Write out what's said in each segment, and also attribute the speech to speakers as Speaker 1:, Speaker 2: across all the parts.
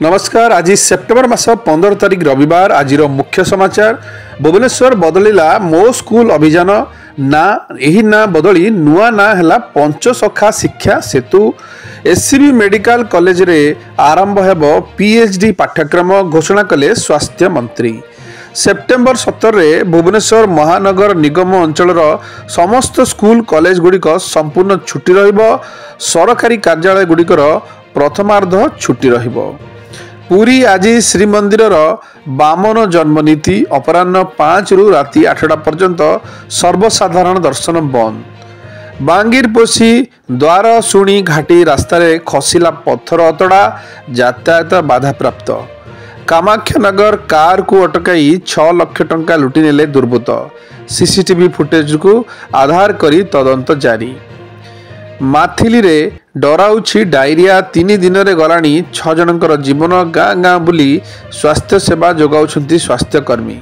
Speaker 1: नमस्कार। आज सेप्टेम्बर मास 15 तारिख रविवार। आज मुख्य समाचार। भुवनेश्वर बदलिला मो स्कूल अभियान ना यही ना बदली नुआ ना है पंचसखा शिक्षा सेतु। एससीबी मेडिकल कॉलेज रे आरंभ हेब पीएचडी पाठ्यक्रम घोषणा कले स्वास्थ्य मंत्री। सेप्टेम्बर 17 रे भुवनेश्वर महानगर निगम अंचल समस्त स्कूल कॉलेज गुड़िक संपूर्ण छुट्टी रहिबो। सरकारी कार्यालय गुड़िकर प्रथमार्ध छुट्टी रहिबो। पुरी आज श्रीमंदिर बामन जन्मनीति अपराह्न 5 रु राति 8टा पर्यंत सर्वसाधारण दर्शन बंद। बांगीर पोसी द्वार शुणी घाटी रास्तार खसला पत्थर अतड़ा यातायात बाधाप्राप्त। कामाख्यानगर कार को अटकाई 6 लाख टंका लुटि नेले दुर्बृत्त। सीसीटीवी फुटेज को आधार करी तदंत जारी। माथिली रे डराउछि डायरिया 3 दिन रे गलानी 6 जनकर जीवन। गाँ गाँ बुली स्वास्थ्य सेवा जोगाउछंती स्वास्थ्यकर्मी।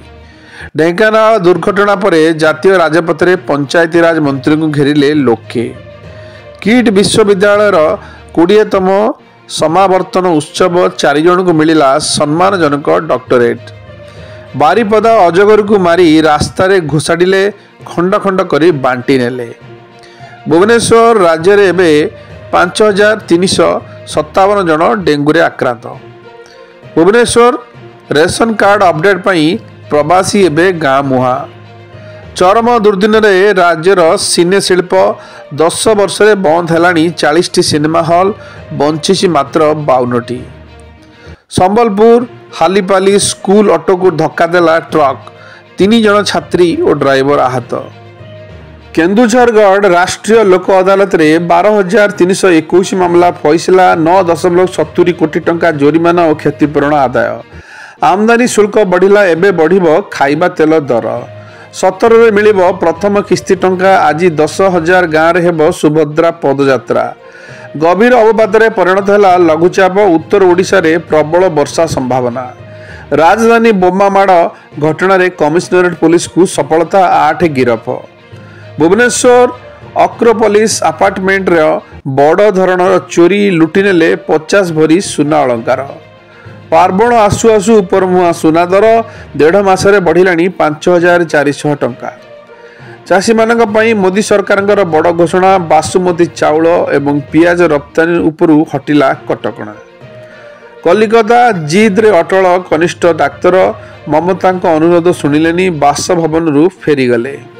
Speaker 1: ढेंकानाल दुर्घटना परे जातीय राजपथरे पंचायती राज मंत्री को घेरिले लोके। किट विश्वविद्यालय 20तम समावर्तन उत्सव 4 जन को मिलिला सम्मानजनक डॉक्टरेट। बारिपदा अजगर को मारी रास्तार घोषाड़िले खंड खंड करी बांटी नेले। भुवनेश्वर राज्य रे एबे 5357 जन डेंगूरे आक्रांत। भुवनेश्वर रेशन कार्ड अपडेट पई प्रवासी एबे गाँ मुहा। चरम दुर्दिन रे राज्यर सिने शिल्प 10 वर्ष रे बंद हेलानी 40टी सिनेमा हॉल बंचिसी मात्र 52टी। संबलपुर हालीपाली स्कूल ऑटो को धक्का देला ट्रक। 3 जन छात्री और ड्राइवर आहत। केन्दुझरगढ़ राष्ट्रीय लोक अदालत रे 12,321 मामला फैसला। 9.70 कोटी टंका जोरिमाना और क्षतिपूरण आदाय। आमदानी शुल्क बढ़िला एबे बढ़िबो खाइबा तेल दर। 17 रे मिलिबो प्रथम किस्ती टंका। आज 10,000 गाँव रे हेबो सुभद्रा पदयात्रा। गभीर अवपात रे परिणत हैला लघुचाप। उत्तर ओडिशा रे प्रबल वर्षा संभावना। राजधानी बोमा माड़ घटना रे कमिश्नरेट पुलिस को सफलता। 8 गिरफ। भुवनेश्वर अक्रोपोलिस अपार्टमेंट रे बड़ धरणर चोरी लुटि नेले 50 भरी सुना अलंकार। पार्वण आसु आसु उपर मुहा सुना दर 1.5 मासरे बढ़िलानी 5,400 टंका। चाषी मानक पई मोदी सरकारंकर बड़ घोषणा। बासुमती चाउल एवं पियाज रप्तानी उपरु हटिला कटकणा। कलिकता जिद रे अटल कनिष्ठ डाक्तर ममता अनुरोध शुणिलेनी बासभवन फेरीगले।